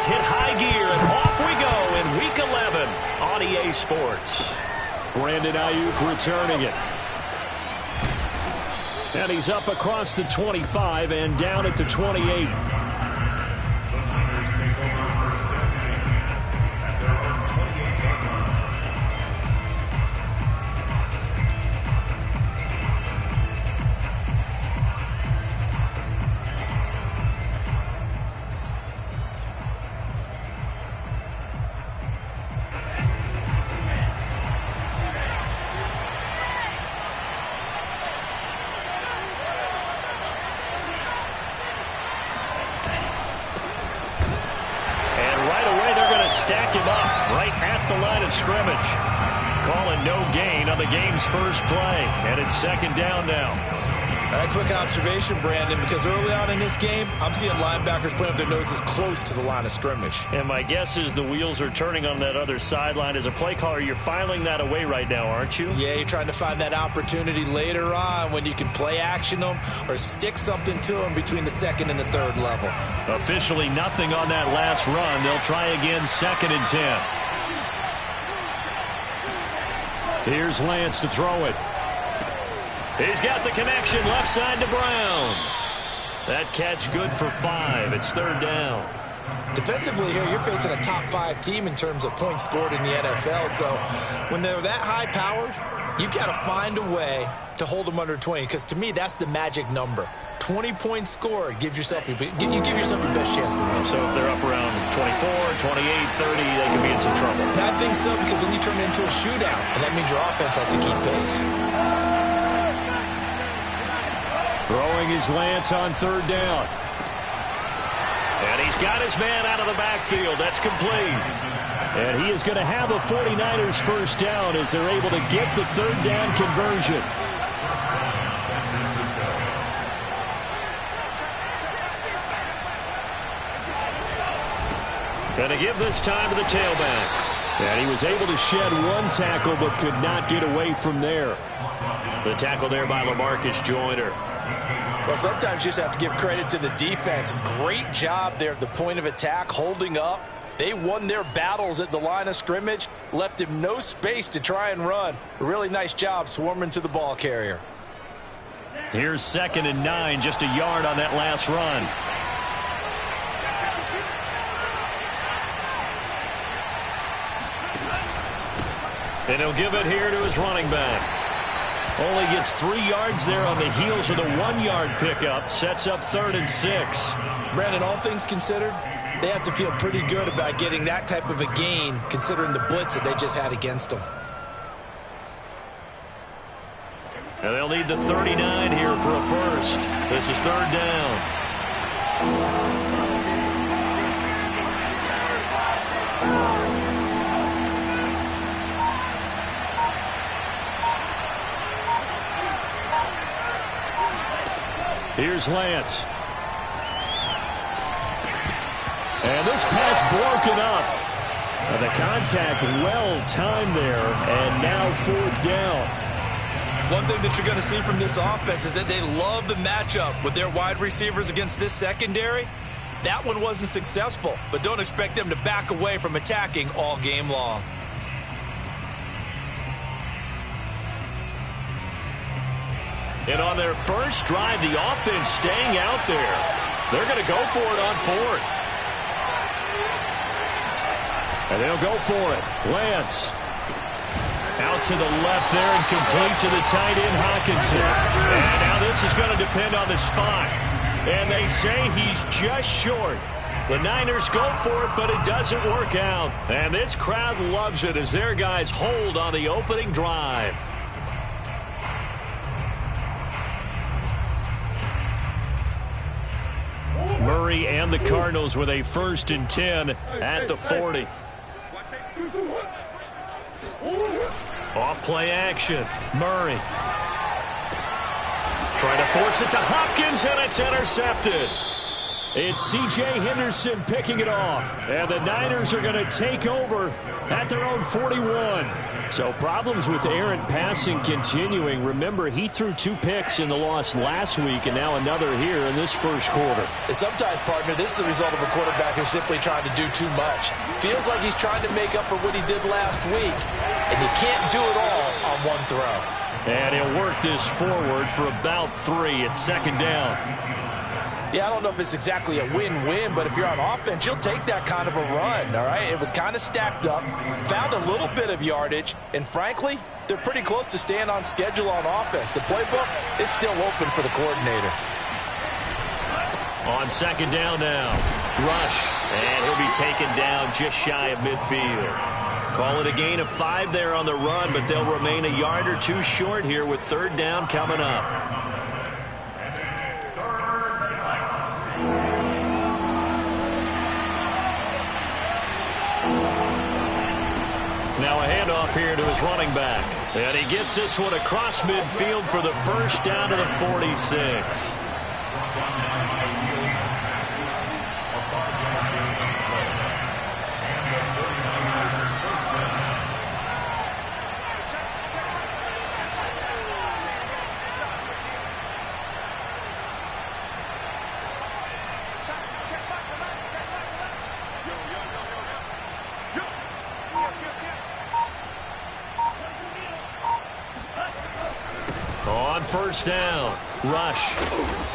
has hit high gear, and off we go in Week 11 on EA Sports. Brandon Ayuk returning it. And he's up across the 25 and down at the 28. Stack him up right at the line of scrimmage. Calling no gain on the game's first play. And it's second down now. A quick observation, Brandon, because early on in this game, I'm seeing linebackers playing with their noses close to the line of scrimmage. And my guess is the wheels are turning on that other sideline. As a play caller, you're filing that away right now, aren't you? Yeah, you're trying to find that opportunity later on when you can play action them or stick something to them between the second and the third level. Officially nothing on that last run. They'll try again, 2nd and 10. Here's Lance to throw it. He's got the connection left side to Brown. That catch good for 5. It's 3rd down. Defensively here, you're facing a top 5 team in terms of points scored in the NFL. So when they're that high-powered, you've got to find a way to hold them under 20. Because to me, that's the magic number. 20 points scored gives yourself you give yourself your best chance to win. So if they're up around 24, 28, 30, they could be in some trouble. I think so, because then you turn it into a shootout, and that means your offense has to keep pace. Throwing his Lance on 3rd down. And he's got his man out of the backfield. That's complete. And he is going to have a 49ers first down as they're able to get the 3rd down conversion. Going to give this time to the tailback. And he was able to shed one tackle but could not get away from there. The tackle there by LaMarcus Joyner. Well, sometimes you just have to give credit to the defense. Great job there at the point of attack, holding up. They won their battles at the line of scrimmage, left him no space to try and run. A really nice job swarming to the ball carrier. Here's 2nd and 9, just a yard on that last run. And he'll give it here to his running back. Only gets 3 yards there on the heels of the 1-yard pickup. Sets up 3rd and 6. Brandon, all things considered, they have to feel pretty good about getting that type of a gain, considering the blitz that they just had against them. And they'll need the 39 here for a first. This is 3rd down. Here's Lance. And this pass broken up. And the contact well timed there. And now 4th down. One thing that you're going to see from this offense is that they love the matchup with their wide receivers against this secondary. That one wasn't successful, but don't expect them to back away from attacking all game long. And on their first drive, the offense staying out there. They're going to go for it on 4th. And they'll go for it. Lance. Out to the left there and complete to the tight end, Hockenson. And now this is going to depend on the spot. And they say he's just short. The Niners go for it, but it doesn't work out. And this crowd loves it as their guys hold on the opening drive. Murray and the Cardinals with a 1st and 10 at the 40. Off play action. Murray. Trying to force it to Hopkins, and it's intercepted. It's C.J. Henderson picking it off. And the Niners are going to take over at their own 41. So problems with errant passing continuing. Remember, he threw 2 picks in the loss last week and now another here in this first quarter. And sometimes, partner, this is the result of a quarterback who's simply trying to do too much. Feels like he's trying to make up for what he did last week, and you can't do it all on one throw. And he'll work this forward for about 3 at second down. Yeah, I don't know if it's exactly a win-win, but if you're on offense, you'll take that kind of a run, all right? It was kind of stacked up, found a little bit of yardage, and frankly, they're pretty close to staying on schedule on offense. The playbook is still open for the coordinator. On second down now, rush, and he'll be taken down just shy of midfield. Call it a gain of 5 there on the run, but they'll remain a yard or 2 short here with third down coming up. Now a handoff here to his running back. And he gets this one across midfield for the first down to the 46. First down, rush,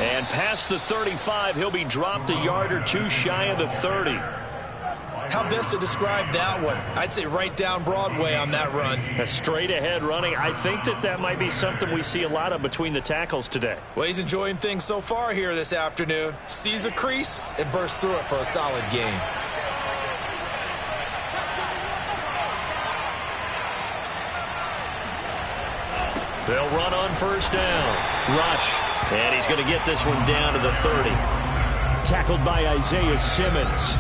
and past the 35, he'll be dropped a yard or 2 shy of the 30. How best to describe that one? I'd say right down Broadway on that run. A straight ahead running. I think that might be something we see a lot of between the tackles today. Well, he's enjoying things so far here this afternoon. Sees a crease and bursts through it for a solid gain. They'll run on first down. Rush. And he's going to get this one down to the 30. Tackled by Isaiah Simmons.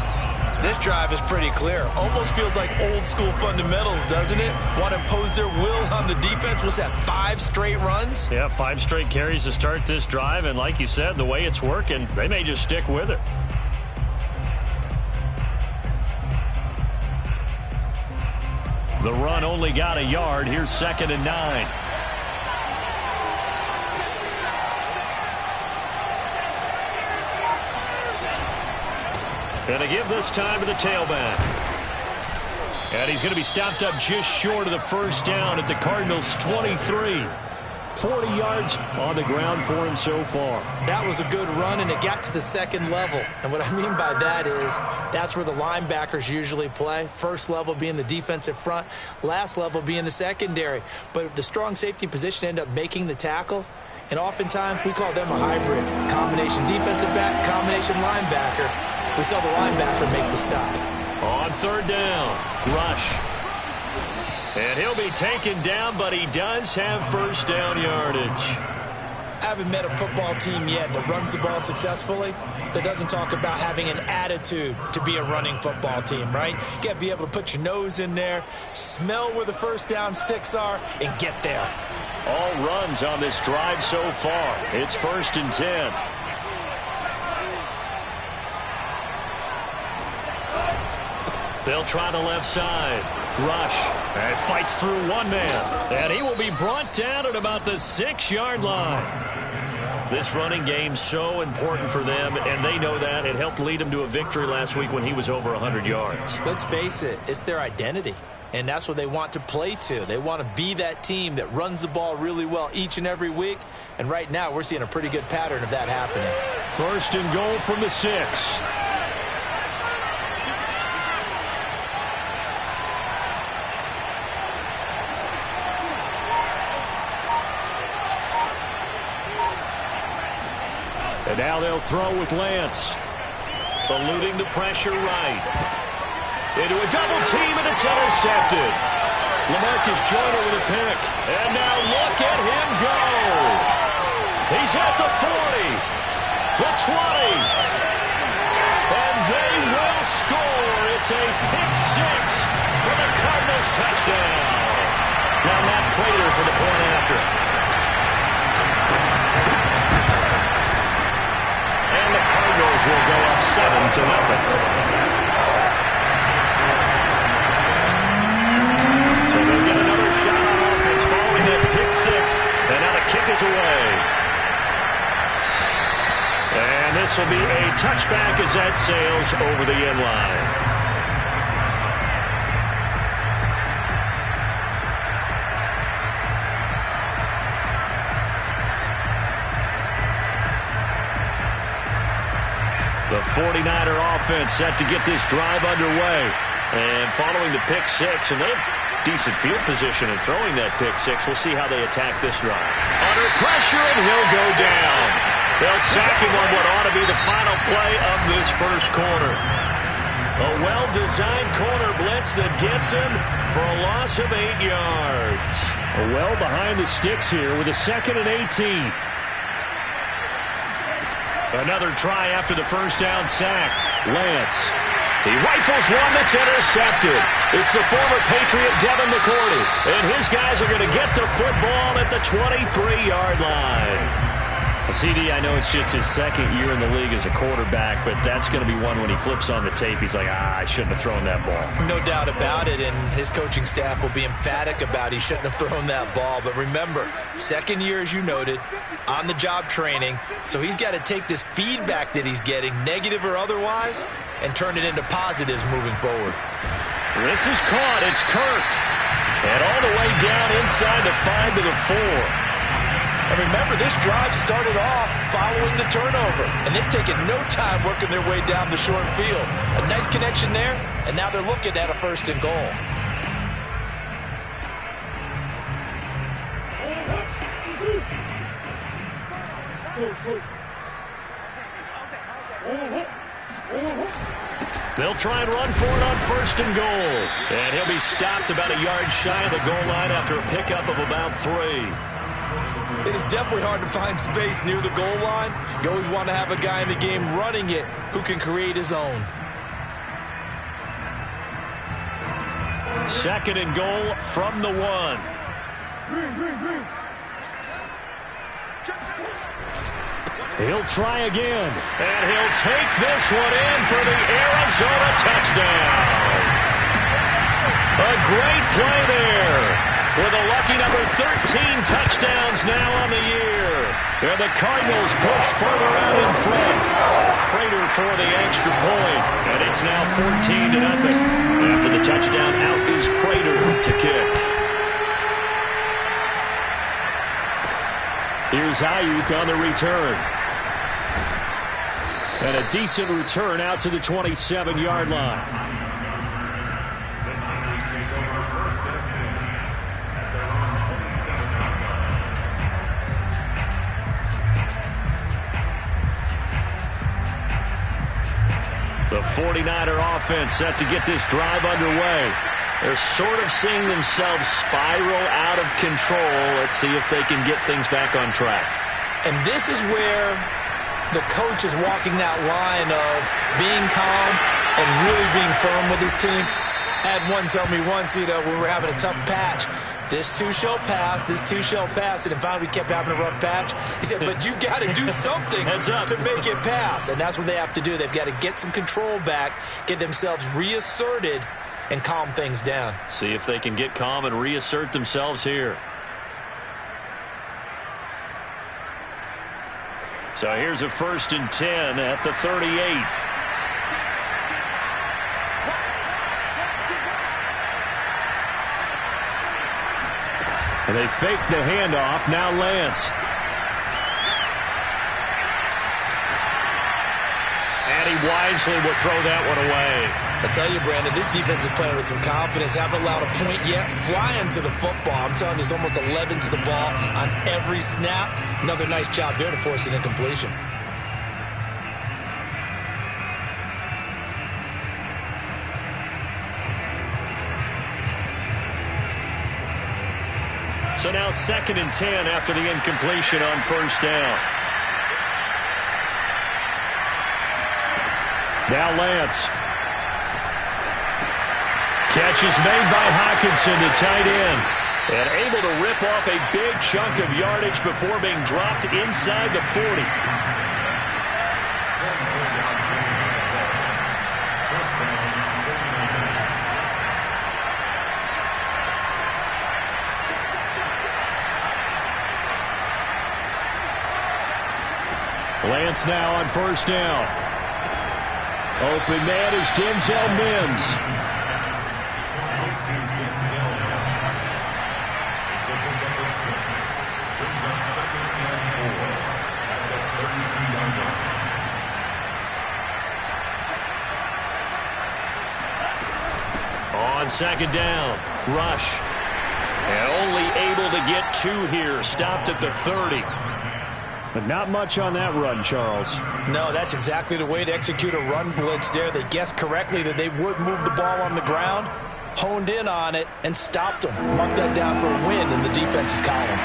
This drive is pretty clear. Almost feels like old school fundamentals, doesn't it? Want to impose their will on the defense. Was that 5 straight runs? Yeah, 5 straight carries to start this drive. And like you said, the way it's working, they may just stick with it. The run only got a yard. Here's second and 9. And they give this time to the tailback. And he's going to be stopped up just short of the first down at the Cardinals' 23. 40 yards on the ground for him so far. That was a good run, and it got to the second level. And what I mean by that is that's where the linebackers usually play. First level being the defensive front, last level being the secondary. But the strong safety position ended up making the tackle. And oftentimes we call them a hybrid. Combination defensive back, combination linebacker. We saw the linebacker make the stop. On third down, rush. And he'll be taken down, but he does have first down yardage. I haven't met a football team yet that runs the ball successfully that doesn't talk about having an attitude to be a running football team, right? You got to be able to put your nose in there, smell where the first down sticks are, and get there. All runs on this drive so far. It's first and 10. They'll try the left side. Rush. And fights through one man. And he will be brought down at about the 6-yard line. This running game so important for them, and they know that. It helped lead them to a victory last week when he was over 100 yards. Let's face it, it's their identity. And that's what they want to play to. They want to be that team that runs the ball really well each and every week. And right now, we're seeing a pretty good pattern of that happening. First and goal from the 6. And now they'll throw with Lance. Eluding the pressure right. Into a double team, and it's intercepted. LaMarcus Joyner with a pick. And now look at him go. He's at the 40, the 20. And they will score. It's a pick 6 for the Cardinals touchdown. Now Matt Prater for the point after. And the Cardinals will go up 7-0. So they'll get another this will be a touchback as that sails over the end line. The 49er offense set to get this drive underway. And following the pick six, and they have decent field position in throwing that pick six. We'll see how they attack this drive. Under pressure, and he'll go down. They'll sack him on what ought to be the final play of this first quarter. A well-designed corner blitz that gets him for a loss of 8 yards. Well behind the sticks here with a 2nd and 18. Another try after the first down sack. Lance. He rifles one that's intercepted. It's the former Patriot Devin McCourty. And his guys are going to get the football at the 23-yard line. CD, I know it's just his 2nd year in the league as a quarterback, but that's going to be one when he flips on the tape, he's like, I shouldn't have thrown that ball. No doubt about it, and his coaching staff will be emphatic about he shouldn't have thrown that ball. But remember, 2nd year, as you noted, on-the-job training, so he's got to take this feedback that he's getting, negative or otherwise, and turn it into positives moving forward. This is caught. It's Kirk. And all the way down inside the 5 to the 4. And remember, this drive started off following the turnover. And they've taken no time working their way down the short field. A nice connection there, and now they're looking at a 1st and goal. They'll try and run for it on 1st and goal. And he'll be stopped about a yard shy of the goal line after a pickup of about 3. It is definitely hard to find space near the goal line. You always want to have a guy in the game running it who can create his own. 2nd and goal from the 1. He'll try again. And he'll take this one in for the Arizona touchdown. A great play there. With a lucky number 13 touchdowns now on the year. And the Cardinals push further out in front. Prater for the extra point. And it's now 14-0. After the touchdown, out is Prater to kick. Here's Ayuk on the return. And a decent return out to the 27-yard line. The 49er offense set to get this drive underway. They're sort of seeing themselves spiral out of control. Let's see if they can get things back on track. And this is where the coach is walking that line of being calm and really being firm with his team. I had one tell me once, we were having a tough patch. This too shall pass, this too shall pass. And finally we kept having a rough patch. He said, but you got to do something to make it pass. And that's what they have to do. They've got to get some control back, get themselves reasserted, and calm things down. See if they can get calm and reassert themselves here. So here's a 1st and 10 at the 38. And they fake the handoff. Now Lance. And he wisely will throw that one away. I tell you, Brandon, this defense is playing with some confidence. Haven't allowed a point yet. Flying to the football. I'm telling you, it's almost 11 to the ball on every snap. Another nice job there to force an incompletion. So now 2nd and 10 after the incompletion on 1st down. Now Lance. Catch is made by Hockenson, the tight end. And able to rip off a big chunk of yardage before being dropped inside the 40. Lance now on first down. Open man is Denzel Mims. On second down, rush. And only able to get 2 here. Stopped at the 30. But not much on that run, Charles. No, that's exactly the way to execute a run blitz there. They guessed correctly that they would move the ball on the ground, honed in on it, and stopped them. Marked that down for a win in the defense's column.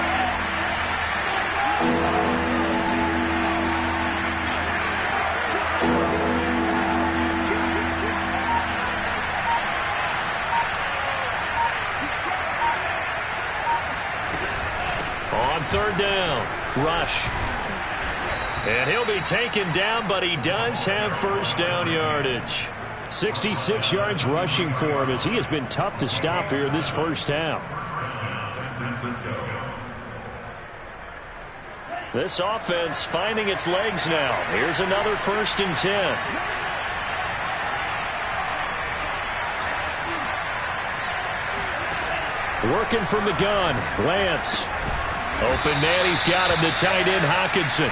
On third down, rush. And he'll be taken down, but he does have first down yardage. 66 yards rushing for him as he has been tough to stop here this first half. This offense finding its legs now. Here's another 1st and 10. Working from the gun, Lance. Open man, he's got him, the tight end, Hockenson.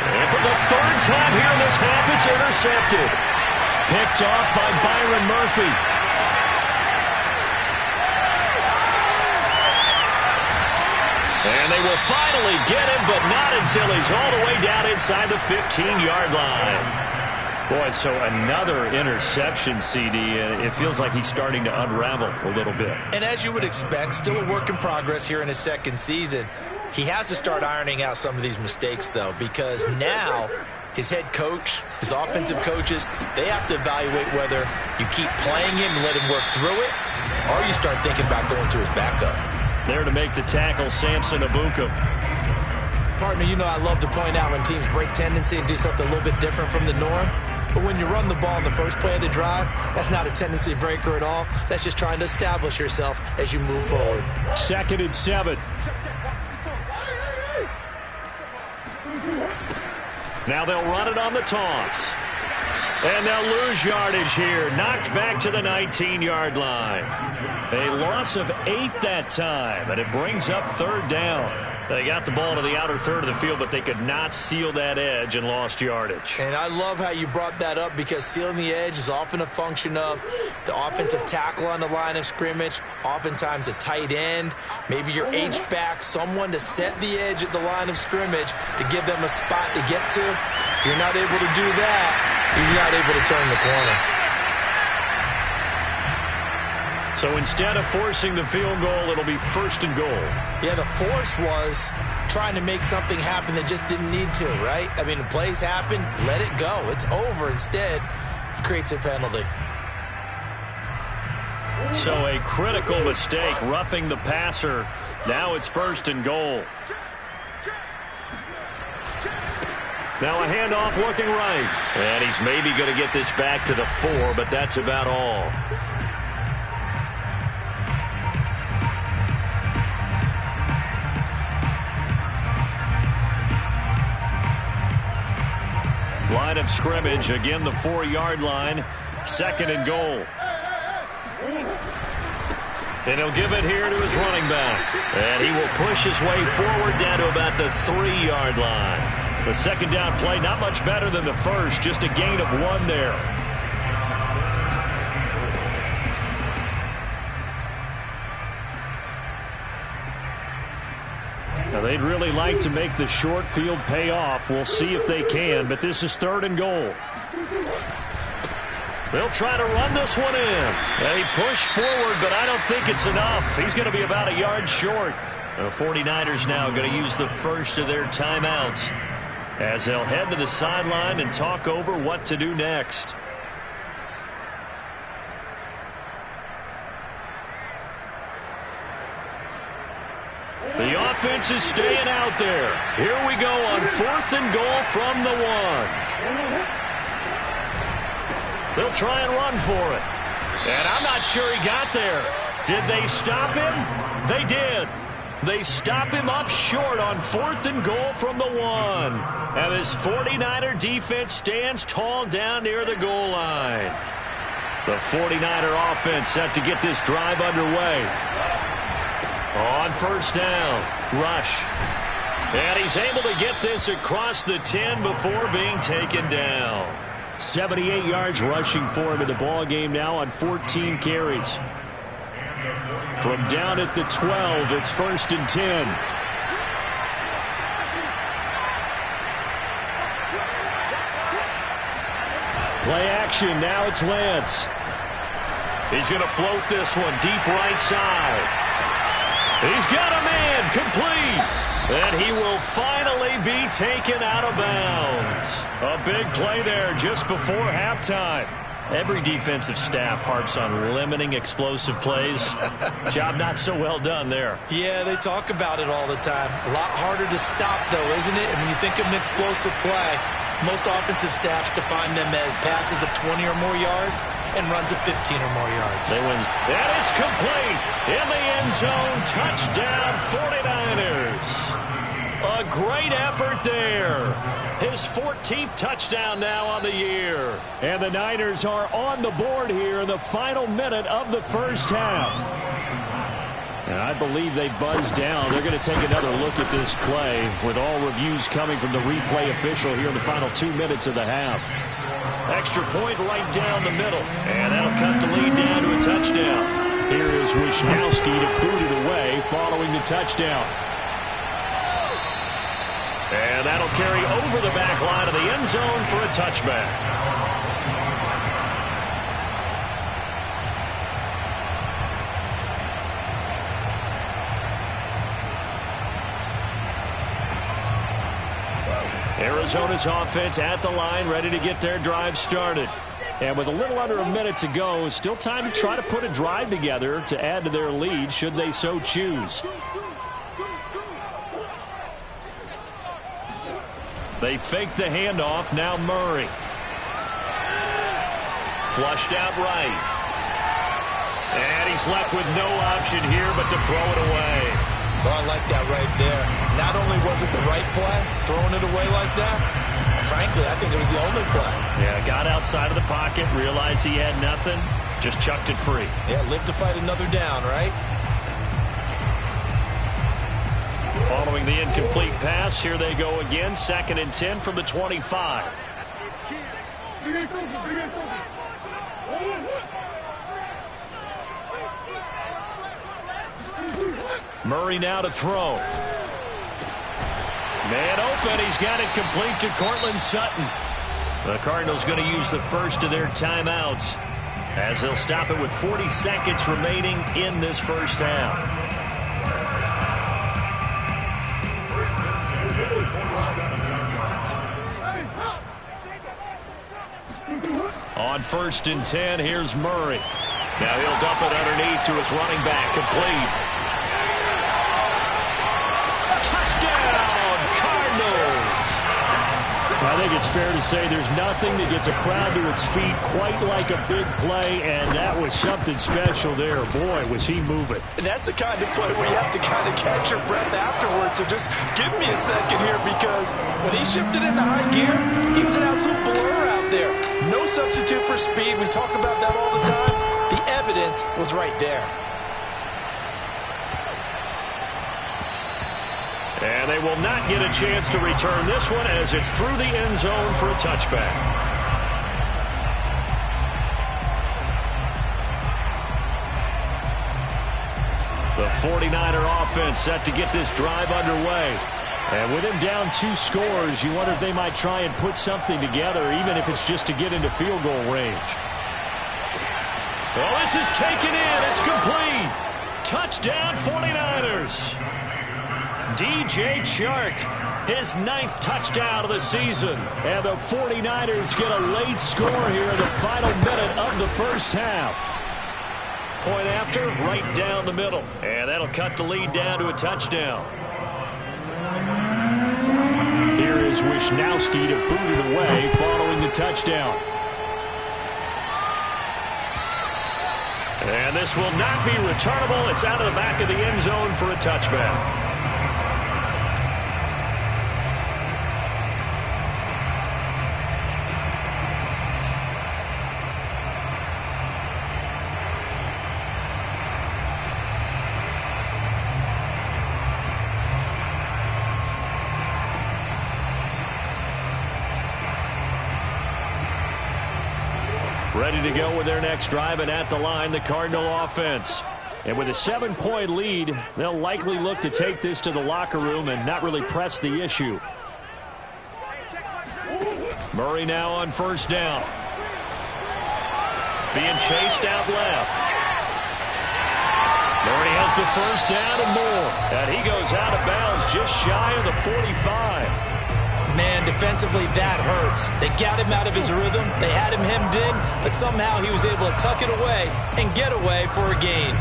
And for the 3rd time here in this half, it's intercepted. Picked off by Byron Murphy. And they will finally get him, but not until he's all the way down inside the 15-yard line. Boy, so another interception, CD, and it feels like he's starting to unravel a little bit. And as you would expect, still a work in progress here in his 2nd season. He has to start ironing out some of these mistakes, though, because now his head coach, his offensive coaches, they have to evaluate whether you keep playing him and let him work through it, or you start thinking about going to his backup. There to make the tackle, Samson Abuka. Partner, you know I love to point out when teams break tendency and do something a little bit different from the norm. But when you run the ball in the first play of the drive, that's not a tendency breaker at all. That's just trying to establish yourself as you move forward. 2nd and 7. Now they'll run it on the toss. And they'll lose yardage here. Knocked back to the 19-yard line. A loss of 8 that time, and it brings up 3rd down. They got the ball to the outer third of the field, but they could not seal that edge and lost yardage. And I love how you brought that up, because sealing the edge is often a function of the offensive tackle on the line of scrimmage, oftentimes a tight end, maybe your H-back, someone to set the edge at the line of scrimmage to give them a spot to get to. If you're not able to do that, you're not able to turn the corner. So instead of forcing the field goal, it'll be 1st and goal. Yeah, the force was trying to make something happen that just didn't need to, right? I mean, the plays happen, let it go. It's over. Instead, it creates a penalty. So a critical mistake, roughing the passer. Now it's 1st and goal. Now a handoff looking right. And he's maybe going to get this back to the 4, but that's about all. Line of scrimmage, again the 4-yard line, 2nd and goal. And he'll give it here to his running back. And he will push his way forward down to about the 3-yard line. The 2nd down play, not much better than the first, just a gain of 1 there. Now they'd really like to make the short field pay off. We'll see if they can, but this is 3rd and goal. They'll try to run this one in. They push forward, but I don't think it's enough. He's going to be about a yard short. The 49ers now going to use the first of their timeouts as they'll head to the sideline and talk over what to do next. The offense is staying out there. Here we go on 4th and goal from the 1. They'll try and run for it. And I'm not sure he got there. Did they stop him? They did. They stop him up short on 4th and goal from the 1. And this 49er defense stands tall down near the goal line. The 49er offense set to get this drive underway. On 1st down, Rush. And he's able to get this across the 10 before being taken down. 78 yards rushing for him in the ball game now on 14 carries. From down at the 12, it's 1st and 10. Play action, now it's Lance. He's going to float this one deep right side. He's got a man, complete. And he will finally be taken out of bounds. A big play there just before halftime. Every defensive staff harps on limiting explosive plays. Job not so well done there. Yeah, they talk about it all the time. A lot harder to stop, though, isn't it? And when you think of an explosive play, most offensive staffs define them as passes of 20 or more yards and runs of 15 or more yards. They win. And it's complete. In the end zone. Touchdown 49ers. A great effort there. His 14th touchdown now on the year. And the Niners are on the board here in the final minute of the first half. And I believe they buzzed down. They're going to take another look at this play with all reviews coming from the replay official here in the final 2 minutes of the half. Extra point right down the middle. And that'll cut the lead down to a touchdown. Here is Wisnowski to boot it away following the touchdown. And that'll carry over the back line of the end zone for a touchback. Arizona's offense at the line, ready to get their drive started. And with a little under a minute to go, still time to try to put a drive together to add to their lead should they so choose. They fake the handoff. Now Murray. Flushed out right. And he's left with no option here but to throw it away. Oh, I like that right there. Not only was it the right play, throwing it away like that, frankly, I think it was the only play. Yeah, got outside of the pocket, realized he had nothing, just chucked it free. Yeah, live to fight another down, right? Following the incomplete pass, here they go again. 2nd and 10 from the 25. Murray now to throw. Man open. He's got it complete to Cortland Sutton. The Cardinals going to use the first of their timeouts as they'll stop it with 40 seconds remaining in this first half. On 1st and 10, here's Murray. Now he'll dump it underneath to his running back, complete. Touchdown, Cardinals! I think it's fair to say there's nothing that gets a crowd to its feet quite like a big play, and that was something special there. Boy, was he moving. And that's the kind of play where you have to kind of catch your breath afterwards. So just give me a second here, because when he shifted into high gear, he was an absolute blur out there. No substitute for speed. We talk about that all the time. The evidence was right there. And they will not get a chance to return this one as it's through the end zone for a touchback. The 49er offense set to get this drive underway. And with him down 2 scores, you wonder if they might try and put something together, even if it's just to get into field goal range. Well, this is taken in. It's complete. Touchdown, 49ers. DJ Chark, his 9th touchdown of the season. And the 49ers get a late score here in the final minute of the first half. Point after, right down the middle. And that'll cut the lead down to a touchdown. Here is Wisnowski to boot it away following the touchdown. And this will not be returnable. It's out of the back of the end zone for a touchback. Ready to go with their next drive, and at the line, the Cardinal offense. And with a 7-point lead, they'll likely look to take this to the locker room and not really press the issue. Murray now on first down. Being chased out left. Murray has the first down and more. And he goes out of bounds just shy of the 45. Man, defensively, that hurts. They got him out of his rhythm. They had him hemmed in, but somehow he was able to tuck it away and get away for a gain.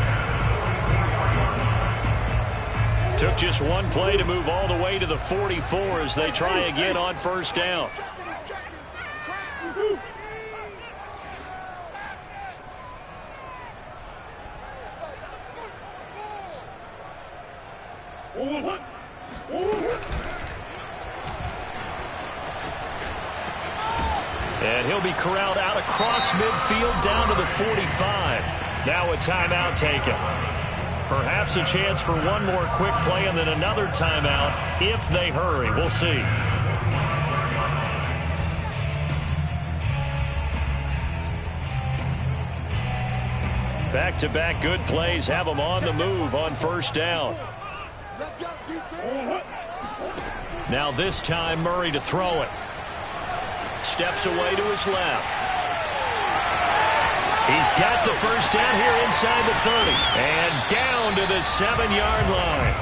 Took just one play to move all the way to the 44 as they try again on first down. And he'll be corralled out across midfield down to the 45. Now a timeout taken. Perhaps a chance for one more quick play and then another timeout if they hurry. We'll see. Back-to-back good plays have them on the move on first down. Now this time Murray to throw it. Steps away to his left. He's got the first down here inside the 30. And down to the 7-yard line.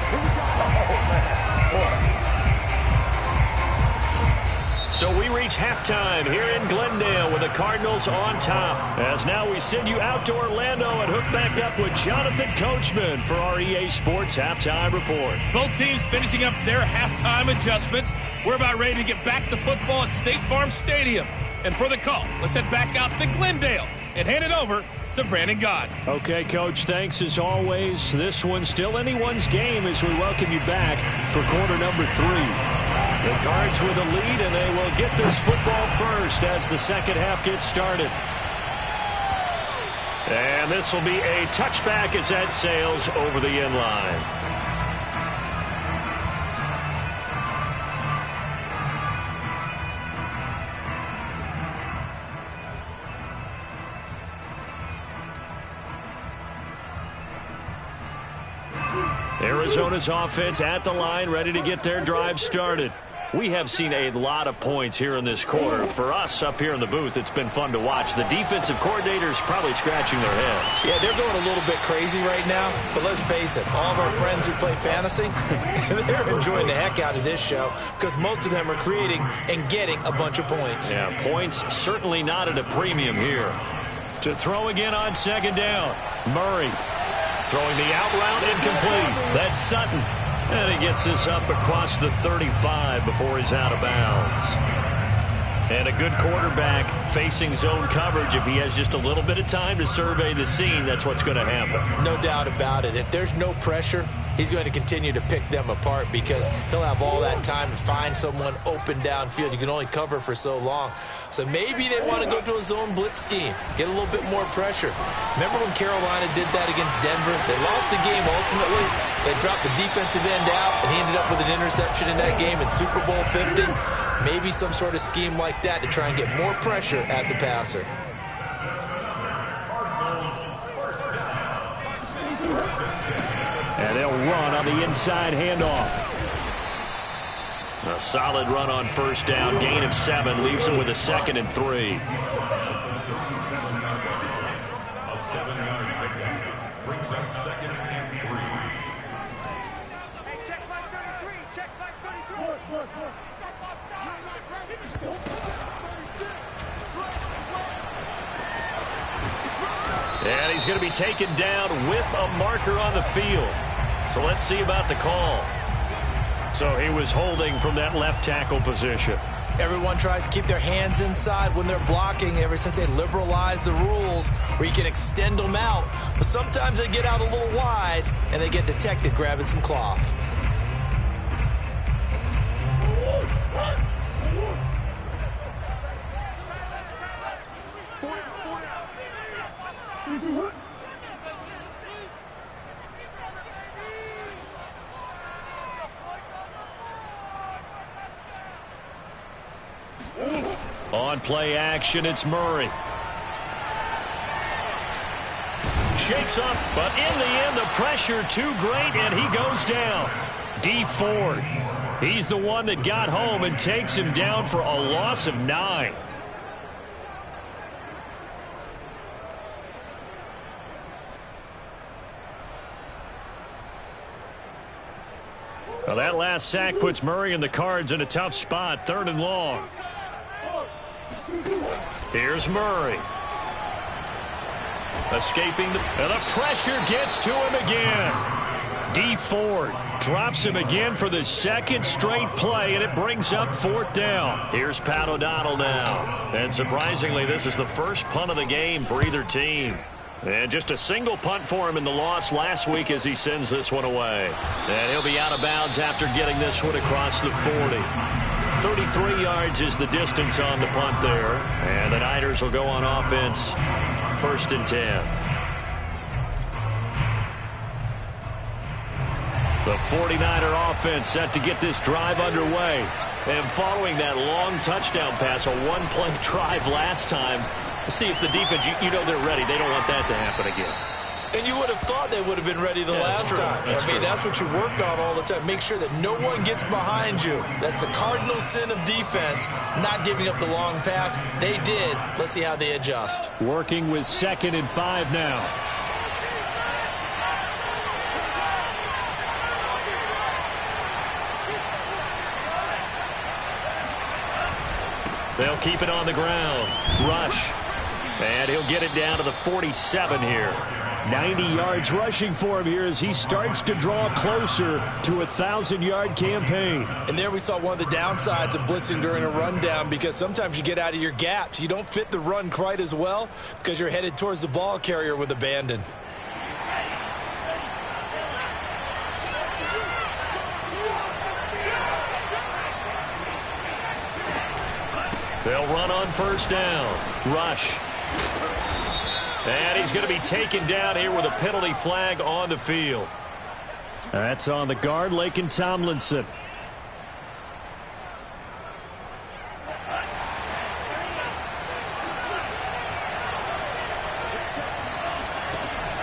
So we reach halftime here in Glendale with the Cardinals on top. As now we send you out to Orlando and hook back up with Jonathan Coachman for our EA Sports Halftime Report. Both teams finishing up their halftime adjustments. We're about ready to get back to football at State Farm Stadium. And for the call, let's head back out to Glendale and hand it over to Brandon Gott. Okay, Coach, thanks as always. This one's still anyone's game as we welcome you back for quarter number 3. The Cards with a lead, and they will get this football first as the second half gets started. And this will be a touchback as that sails over the end line. Arizona's offense at the line, ready to get their drive started. We have seen a lot of points here in this quarter. For us up here in the booth, it's been fun to watch. The defensive coordinators probably scratching their heads. Yeah, they're going a little bit crazy right now, but let's face it, all of our friends who play fantasy, they're enjoying the heck out of this show because most of them are creating and getting a bunch of points. Yeah, points certainly not at a premium here. To throw again on second down, Murray throwing the out route incomplete. That's Sutton. And he gets this up across the 35 before he's out of bounds. And a good quarterback facing zone coverage. If he has just a little bit of time to survey the scene, that's what's going to happen. No doubt about it. If there's no pressure, he's going to continue to pick them apart because he'll have all that time to find someone open downfield. You can only cover for so long. So maybe they want to go to a zone blitz scheme, get a little bit more pressure. Remember when Carolina did that against Denver? They lost the game ultimately. They dropped the defensive end out, and he ended up with an interception in that game in Super Bowl 50. Maybe some sort of scheme like that to try and get more pressure at the passer. And they'll run on the inside handoff. A solid run on first down. Gain of 7 leaves him with a 2nd and 3. A 7-yard pickup brings up 2nd and 3. Hey, check back 33. Check back 33. And he's going to be taken down with a marker on the field. So let's see about the call. So he was holding from that left tackle position. Everyone tries to keep their hands inside when they're blocking ever since they liberalized the rules where you can extend them out. But sometimes they get out a little wide and they get detected grabbing some cloth. On play action, it's Murray. Shakes up, but in the end, the pressure too great, and he goes down. D. Ford. He's the one that got home and takes him down for a loss of 9. Well, that last sack puts Murray and the Cards in a tough spot, 3rd and long. Here's Murray. Escaping and the pressure gets to him again. D. Ford drops him again for the 2nd straight play, and it brings up 4th down. Here's Pat O'Donnell now. And surprisingly, this is the first punt of the game for either team. And just a single punt for him in the loss last week as he sends this one away. And he'll be out of bounds after getting this one across the 40. 33 yards is the distance on the punt there. And the Niners will go on offense, 1st and 10. The 49er offense set to get this drive underway. And following that long touchdown pass, a one-play drive last time, see if the defense, you know they're ready. They don't want that to happen again. And you would have thought they would have been ready the last time. That's what you work on all the time. Make sure that no one gets behind you. That's the cardinal sin of defense, not giving up the long pass. They did. Let's see how they adjust. Working with 2nd and 5 now. They'll keep it on the ground. Rush. And he'll get it down to the 47 here. 90 yards rushing for him here as he starts to draw closer to a 1,000-yard campaign. And there we saw one of the downsides of blitzing during a rundown, because sometimes you get out of your gaps. You don't fit the run quite as well because you're headed towards the ball carrier with abandon. They'll run on 1st down. Rush. And he's going to be taken down here with a penalty flag on the field. That's on the guard, Laken Tomlinson.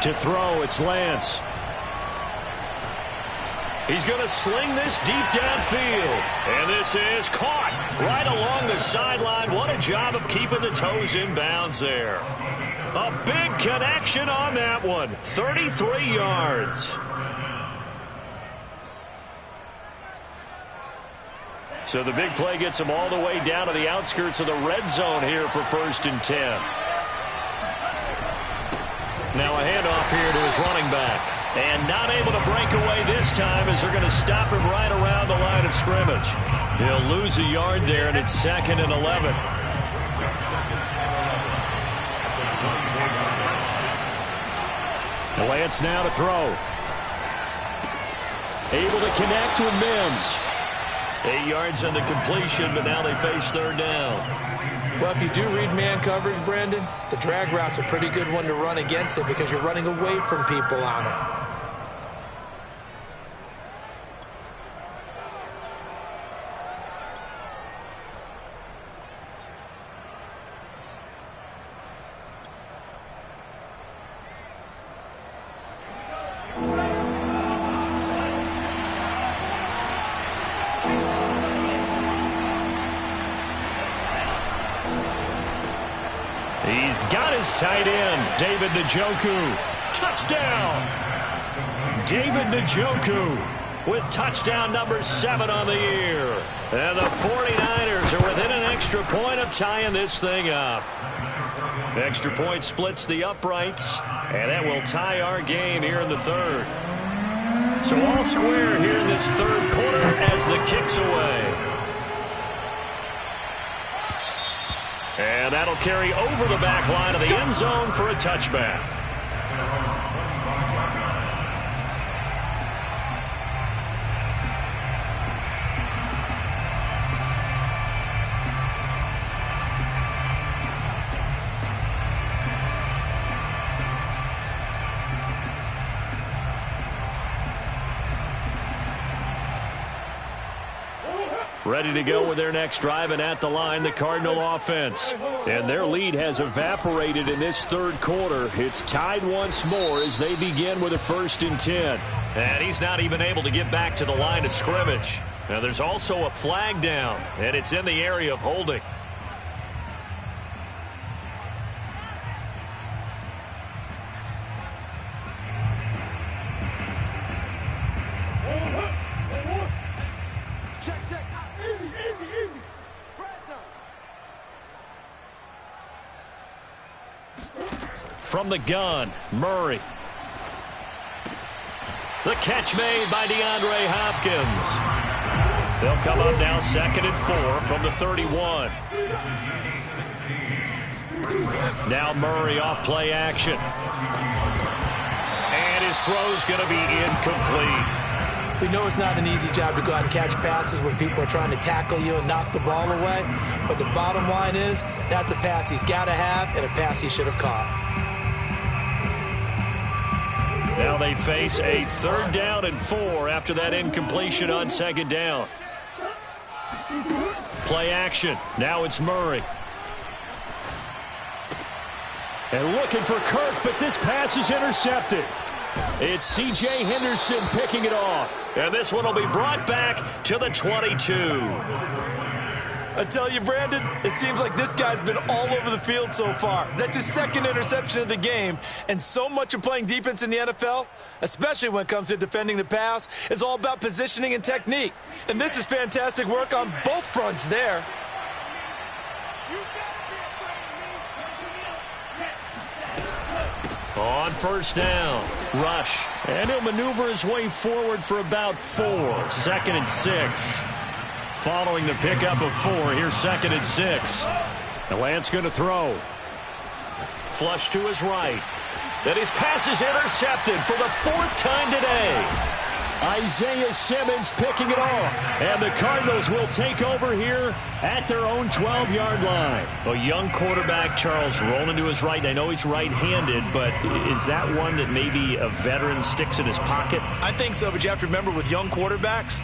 To throw, it's Lance. He's going to sling this deep downfield. And this is caught right along the sideline. What a job of keeping the toes in bounds there. A big connection on that one. 33 yards. So the big play gets him all the way down to the outskirts of the red zone here for 1st and 10. Now a handoff here to his running back. And not able to break away this time as they're going to stop him right around the line of scrimmage. He'll lose a yard there, and it's 2nd and 11. Lance now to throw. Able to connect with Mims. 8 yards on the completion, but now they face 3rd down. Well, if you do read man coverage, Brandon, the drag route's a pretty good one to run against it because you're running away from people on it. He's got his tight end, David Njoku. Touchdown! David Njoku with touchdown number 7 on the year. And the 49ers are within an extra point of tying this thing up. Extra point splits the uprights, and that will tie our game here in the 3rd. So all square here in this 3rd quarter as the kick's away. And that'll carry over the back line of the end zone for a touchback. Ready to go with their next drive, and at the line, the Cardinal offense. And their lead has evaporated in this third quarter. It's tied once more as they begin with a 1st and 10. And he's not even able to get back to the line of scrimmage. Now there's also a flag down, and it's in the area of holding. From the gun, Murray. The catch made by DeAndre Hopkins. They'll come up now 2nd and 4 from the 31. Now Murray off play action. And his throw's going to be incomplete. We know it's not an easy job to go out and catch passes when people are trying to tackle you and knock the ball away. But the bottom line is, that's a pass he's got to have and a pass he should have caught. Now they face a 3rd down and 4 after that incompletion on 2nd down. Play action. Now it's Murray. And looking for Kirk, but this pass is intercepted. It's C.J. Henderson picking it off. And this one will be brought back to the 22. I tell you, Brandon, it seems like this guy's been all over the field so far. That's his 2nd interception of the game. And so much of playing defense in the NFL, especially when it comes to defending the pass, is all about positioning and technique. And this is fantastic work on both fronts there. On 1st down, rush. And he'll maneuver his way forward for about 4. 2nd and 6. Following the pickup of 4, here's 2nd and 6. The Lance going to throw. Flush to his right. Then his pass is intercepted for the 4th time today. Isaiah Simmons picking it off. And the Cardinals will take over here at their own 12-yard line. A young quarterback, Charles, rolling to his right. I know he's right-handed, but is that one that maybe a veteran sticks in his pocket? I think so, but you have to remember with young quarterbacks,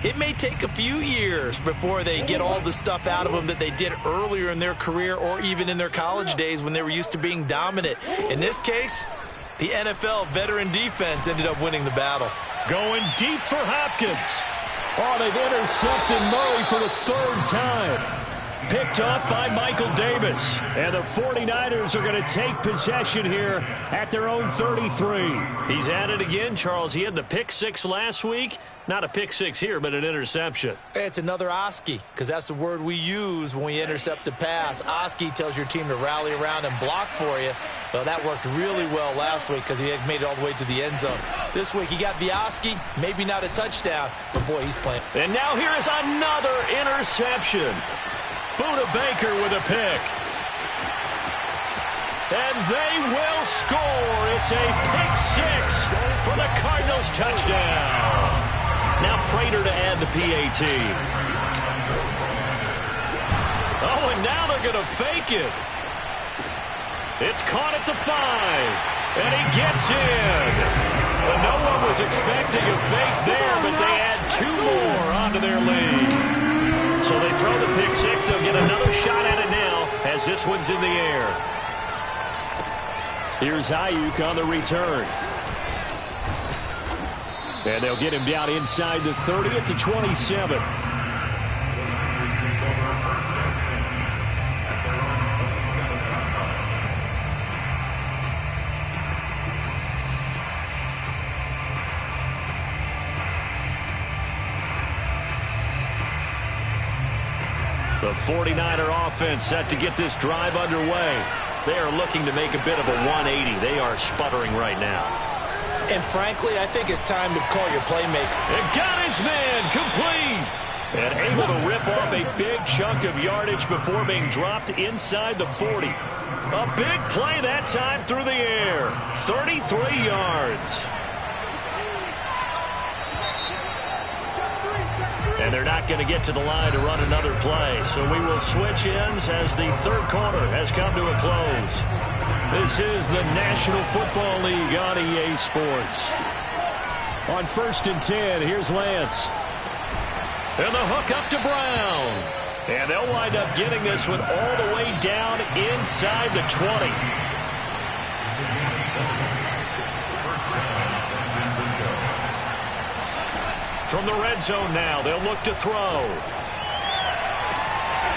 it may take a few years before they get all the stuff out of them that they did earlier in their career or even in their college days when they were used to being dominant. In this case, the NFL veteran defense ended up winning the battle. Going deep for Hopkins. Oh, they've intercepted Murray for the 3rd time. Picked off by Michael Davis. And the 49ers are going to take possession here at their own 33. He's at it again, Charles. He had the pick 6 last week. Not a pick 6 here, but an interception. It's another Oski, because that's the word we use when we intercept a pass. Oski tells your team to rally around and block for you. Well, that worked really well last week because he had made it all the way to the end zone. This week he got the Oski, maybe not a touchdown, but boy, he's playing. And now here is another interception. Buda Baker with a pick. And they will score. It's a pick 6 for the Cardinals touchdown. Now Prater to add the PAT. Oh, and now they're going to fake it. It's caught at the 5. And he gets in. Well, no one was expecting a fake there, but they add 2 more onto their lead. So they throw the pick 6. They'll get another shot at it now as this one's in the air. Here's Ayuk on the return. And they'll get him down inside the 30 at the 27. The 49er offense set to get this drive underway. They are looking to make a bit of a 180. They are sputtering right now. And frankly, I think it's time to call your playmaker. And got his man complete. And able to rip off a big chunk of yardage before being dropped inside the 40. A big play that time through the air. 33 yards. And they're not going to get to the line to run another play. So we will switch ends as the third quarter has come to a close. This is the National Football League on EA Sports. On 1st and 10, here's Lance. And the hook up to Brown. And they'll wind up getting this one all the way down inside the 20. From the red zone now, they'll look to throw.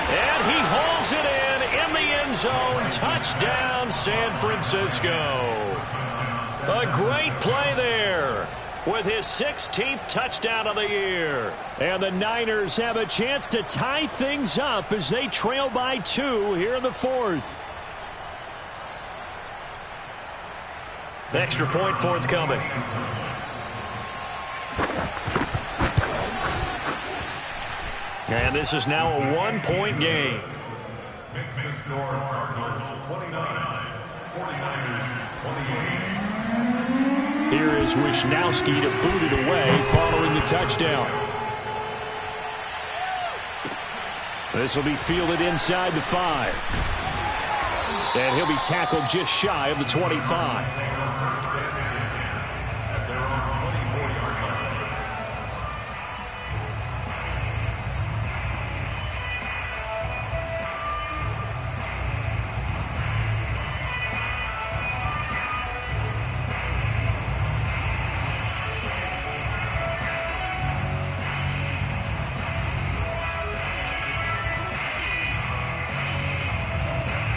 And he hauls it in the end zone. Touchdown, San Francisco. A great play there with his 16th touchdown of the year. And the Niners have a chance to tie things up as they trail by 2 here in the 4th. The extra point forthcoming. And this is now a 1-point game. Makes the score Cardinals 29, 49ers 28. Here is Wisnowski to boot it away following the touchdown. This will be fielded inside the 5. And he'll be tackled just shy of the 25.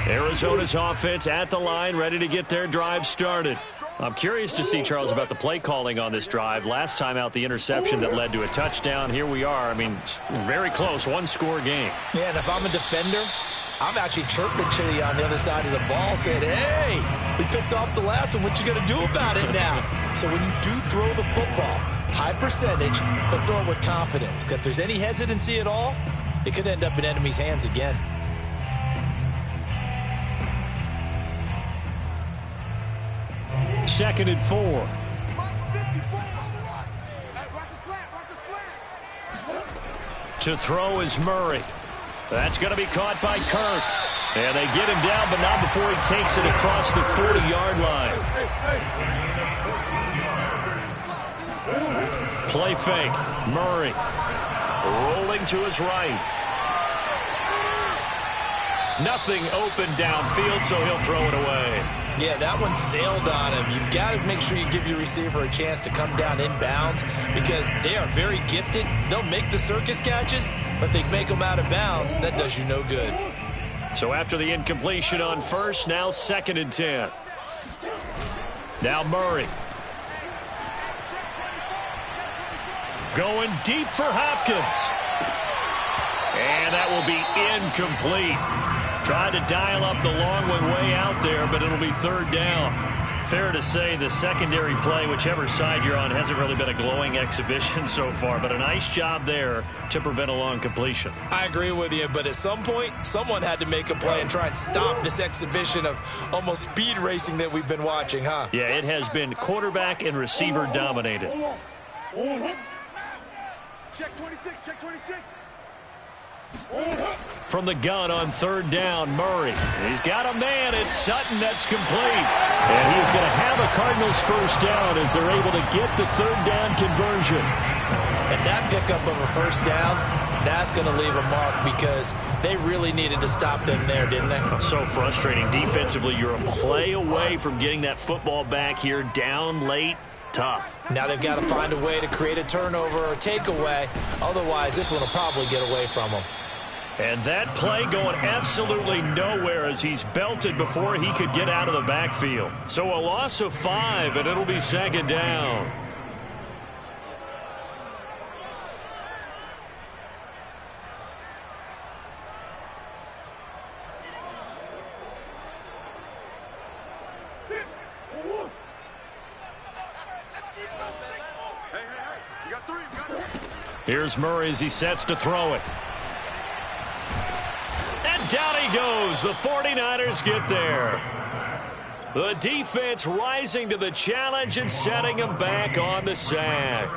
Arizona's offense at the line, ready to get their drive started. I'm curious to see, Charles, about the play calling on this drive. Last time out, the interception that led to a touchdown. Here we are. I mean, very close, one-score game. Yeah, and if I'm a defender, I'm actually chirping Chili on the other side of the ball, saying, hey, we picked off the last one. What you going to do about it now? So when you do throw the football, high percentage, but throw it with confidence. Because if there's any hesitancy at all, it could end up in enemy's hands again. Second and 4. To throw is Murray. That's going to be caught by Kirk. And they get him down, but not before he takes it across the 40-yard line. Play fake. Murray rolling to his right. Nothing open downfield, so he'll throw it away. Yeah, that one sailed on him. You've got to make sure you give your receiver a chance to come down inbounds because they are very gifted. They'll make the circus catches, but they make them out of bounds. That does you no good. So after the incompletion on first, now 2nd and 10. Now Murray. Going deep for Hopkins. And that will be incomplete. Tried to dial up the long one way out there, but it'll be 3rd down. Fair to say the secondary play, whichever side you're on, hasn't really been a glowing exhibition so far, but a nice job there to prevent a long completion. I agree with you, but at some point, someone had to make a play and try and stop this exhibition of almost speed racing that we've been watching, huh? Yeah, it has been quarterback and receiver dominated. Check 26, check 26. From the gun on 3rd down, Murray. He's got a man. It's Sutton that's complete. And he's going to have a Cardinals 1st down as they're able to get the 3rd down conversion. And that pickup of a 1st down, that's going to leave a mark because they really needed to stop them there, didn't they? So frustrating. Defensively, you're a play away from getting that football back here down late. Tough. Now they've got to find a way to create a turnover or a takeaway. Otherwise, this one will probably get away from them. And that play going absolutely nowhere as he's belted before he could get out of the backfield. So a loss of 5, and it'll be 2nd down. Hey, you got 3, you got 3. Here's Murray as he sets to throw it. And down he goes. The 49ers get there. The defense rising to the challenge and setting him back on the sack.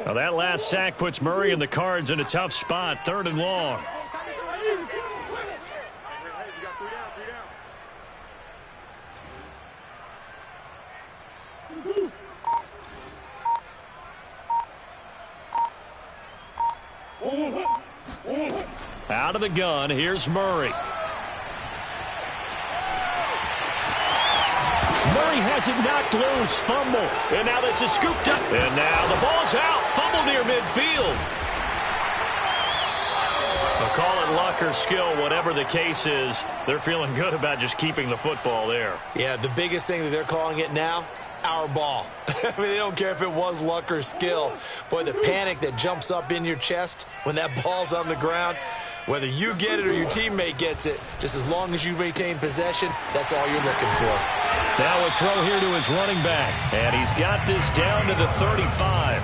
Now that last sack puts Murray and the Cards in a tough spot, 3rd and long. Out of the gun, here's Murray. Murray has it knocked loose, fumble. And now this is scooped up. And now the ball's out, fumble near midfield. They'll call it luck or skill, whatever the case is. They're feeling good about just keeping the football there. Yeah, the biggest thing that they're calling it now, our ball. I mean, they don't care if it was luck or skill. Boy, the panic that jumps up in your chest when that ball's on the ground, whether you get it or your teammate gets it, just as long as you maintain possession, that's all you're looking for. Now a throw here to his running back, and he's got this down to the 35.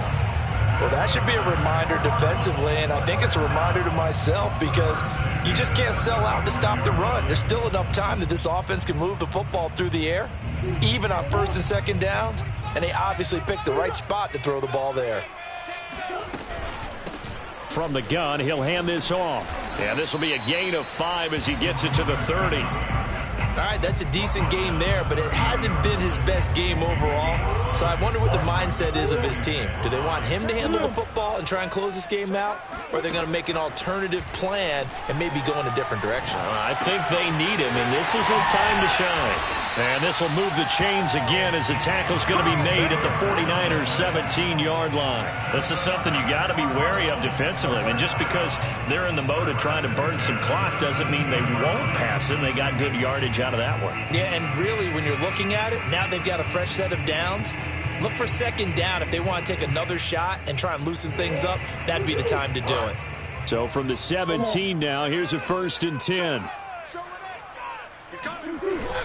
Well, that should be a reminder defensively, and I think it's a reminder to myself because you just can't sell out to stop the run. There's still enough time that this offense can move the football through the air, even on 1st and 2nd downs, and they obviously picked the right spot to throw the ball there. From the gun, he'll hand this off. And this will be a gain of 5 as he gets it to the 30. All right, that's a decent game there, but it hasn't been his best game overall. So I wonder what the mindset is of his team. Do they want him to handle the football and try and close this game out? Or are they going to make an alternative plan and maybe go in a different direction? I think they need him, and this is his time to shine. And this will move the chains again as the tackle's going to be made at the 49ers' 17-yard line. This is something you got to be wary of defensively. I mean, just because they're in the mode of trying to burn some clock doesn't mean they won't pass it. They got good yardage out of that one. Yeah, and really, when you're looking at it, now they've got a fresh set of downs. Look for 2nd down. If they want to take another shot and try and loosen things up, that'd be the time to do it. So from the 17 now, here's a 1st and 10.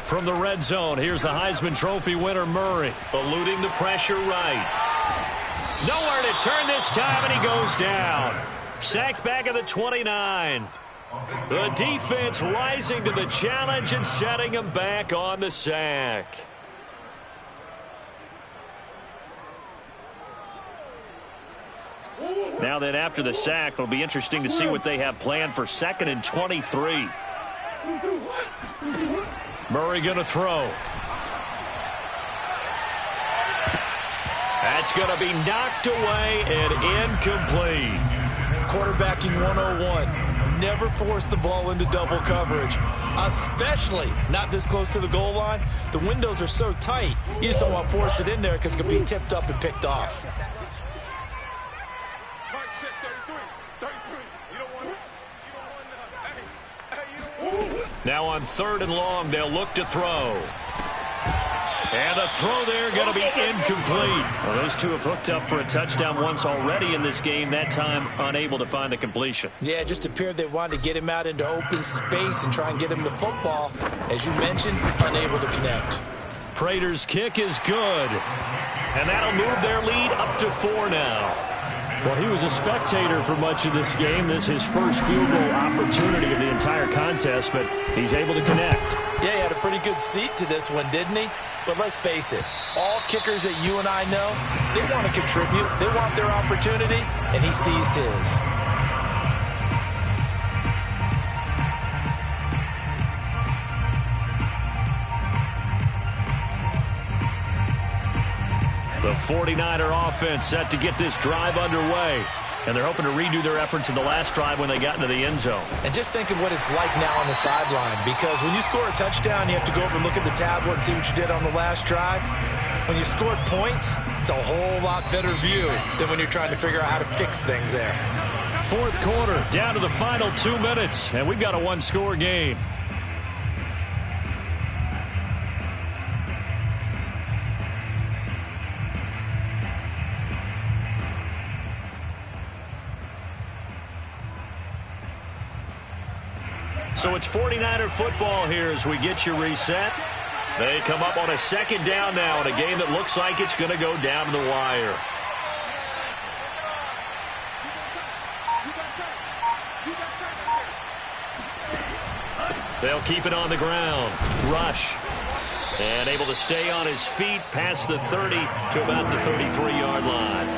From the red zone, here's the Heisman Trophy winner, Murray, eluding the pressure right. Nowhere to turn this time, and he goes down. Sacked back at the 29. The defense rising to the challenge and setting him back on the sack. Now then, after the sack, it'll be interesting to see what they have planned for 2nd and 23. Murray going to throw. That's going to be knocked away and incomplete. Quarterbacking 101. Never force the ball into double coverage, especially not this close to the goal line. The windows are so tight, you just don't want to force it in there because it could be tipped up and picked off. Now on 3rd and long, they'll look to throw. And the throw there going to be incomplete. Well, those two have hooked up for a touchdown once already in this game, that time unable to find the completion. Yeah, it just appeared they wanted to get him out into open space and try and get him the football. As you mentioned, unable to connect. Prater's kick is good. And that'll move their lead up to 4 now. Well, he was a spectator for much of this game. This is his first field goal opportunity of the entire contest, but he's able to connect. Yeah, he had a pretty good seat to this one, didn't he? But let's face it, all kickers that you and I know, they want to contribute. They want their opportunity, and he seized his. The 49er offense set to get this drive underway. And they're hoping to redo their efforts in the last drive when they got into the end zone. And just think of what it's like now on the sideline, because when you score a touchdown, you have to go over and look at the tablet and see what you did on the last drive. When you scored points, it's a whole lot better view than when you're trying to figure out how to fix things there. 4th quarter, down to the final 2 minutes, and we've got a one-score game. So it's 49er football here as we get you reset. They come up on a second down now in a game that looks like it's going to go down to the wire. They'll keep it on the ground. Rush. And able to stay on his feet past the 30 to about the 33-yard line.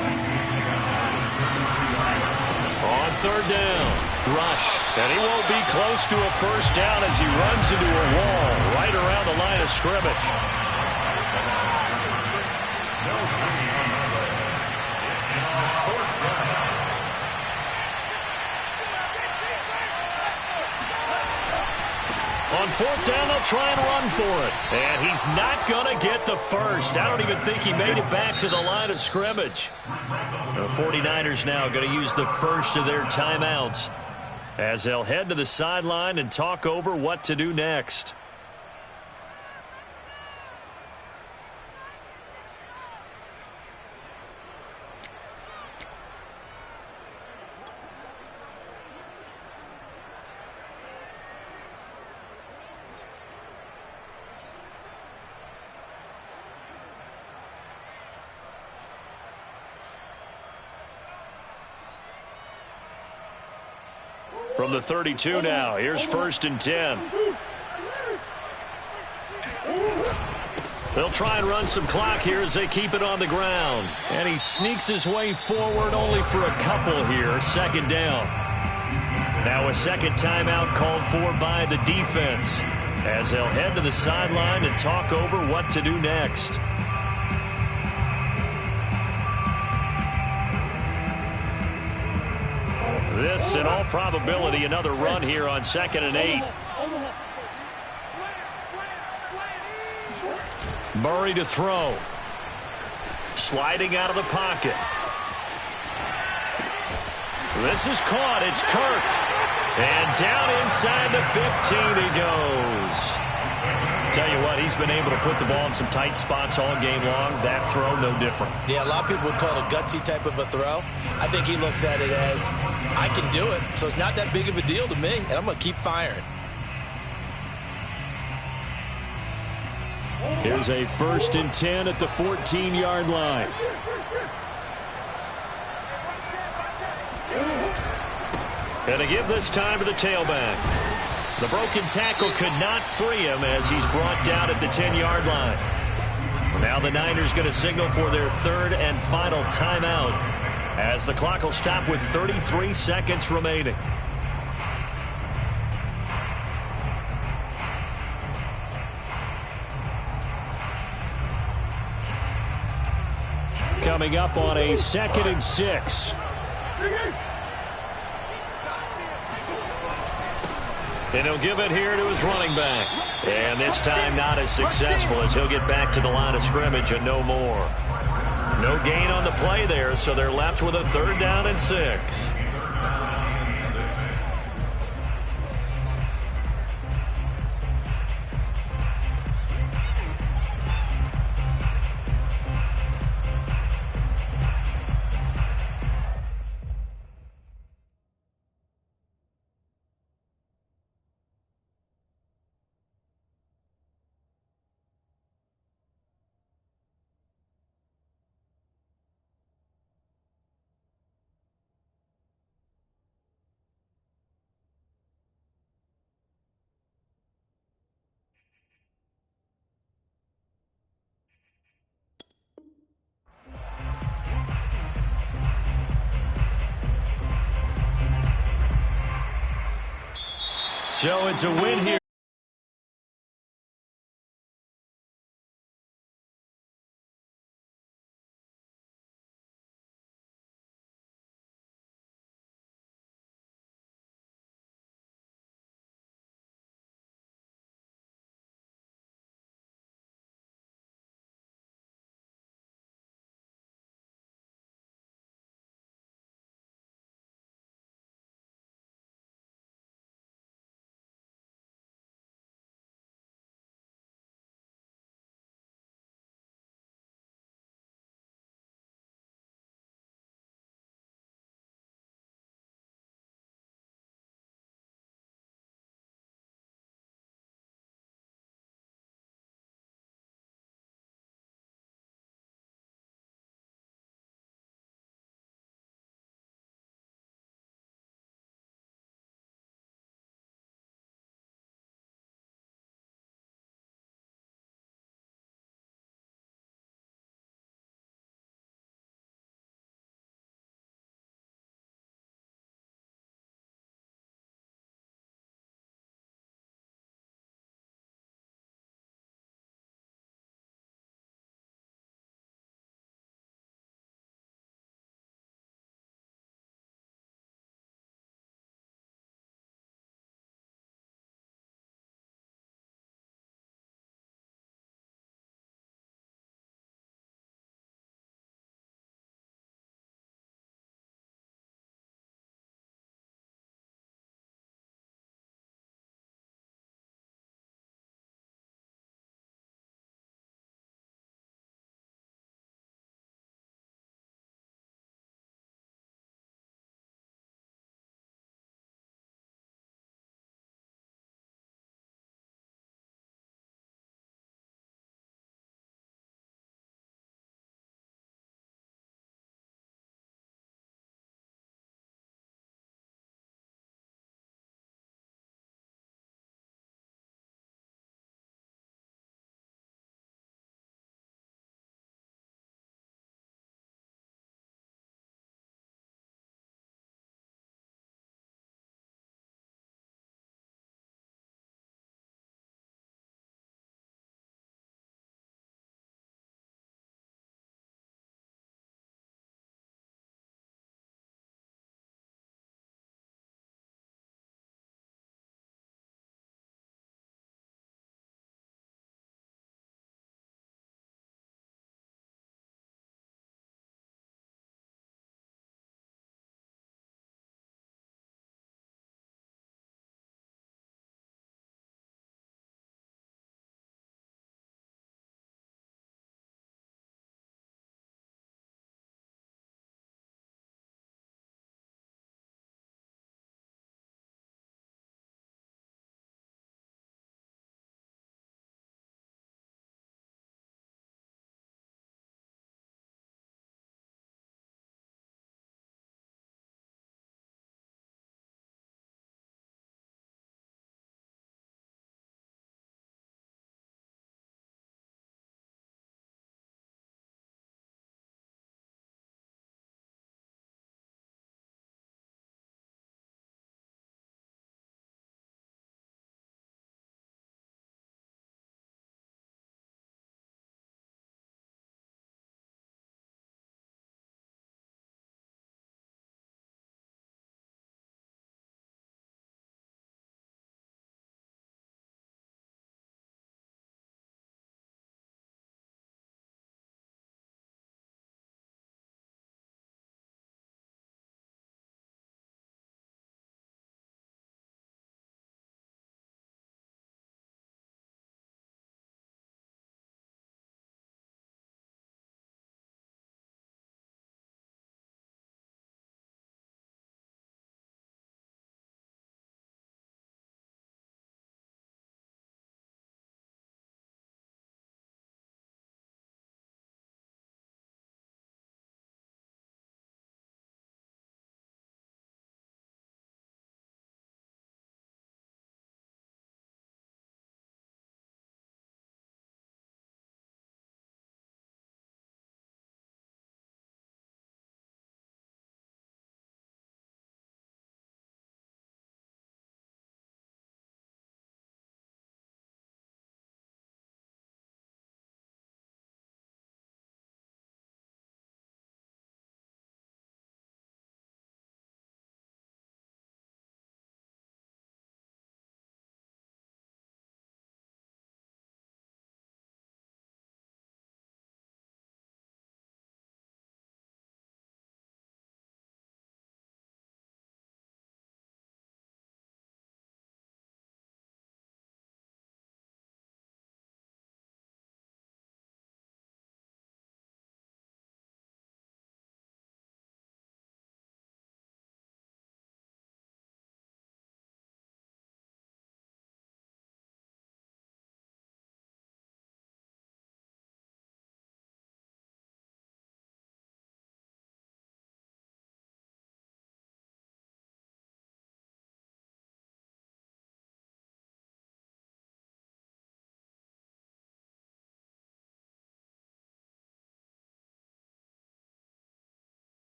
On third down, Rush. And he won't be close to a first down as he runs into a wall right around the line of scrimmage. On fourth down, they'll try and run for it. And he's not going to get the first. I don't even think he made it back to the line of scrimmage. The 49ers now going to use the first of their timeouts as they'll head to the sideline and talk over what to do next. From the 32 now, here's 1st and 10. They'll try and run some clock here as they keep it on the ground. And he sneaks his way forward only for a couple here. Second down. Now a second timeout called for by the defense as they'll head to the sideline and talk over what to do next. This, in all probability, another run here on 2nd and 8. Murray to throw. Sliding out of the pocket. This is caught. It's Kirk. And down inside the 15 he goes. Tell you what, he's been able to put the ball in some tight spots all game long. That throw, no different. Yeah, a lot of people would call it a gutsy type of a throw. I think he looks at it as, I can do it, so it's not that big of a deal to me, and I'm going to keep firing. Here's a 1st and 10 at the 14-yard line. And a give this time to the tailback. The broken tackle could not free him as he's brought down at the 10-yard line. Now the Niners going to signal for their 3rd and final timeout as the clock will stop with 33 seconds remaining. Coming up on a 2nd and 6. And he'll give it here to his running back. And this time not as successful as he'll get back to the line of scrimmage and no more. No gain on the play there, so they're left with a 3rd down and 6. So it's a win here.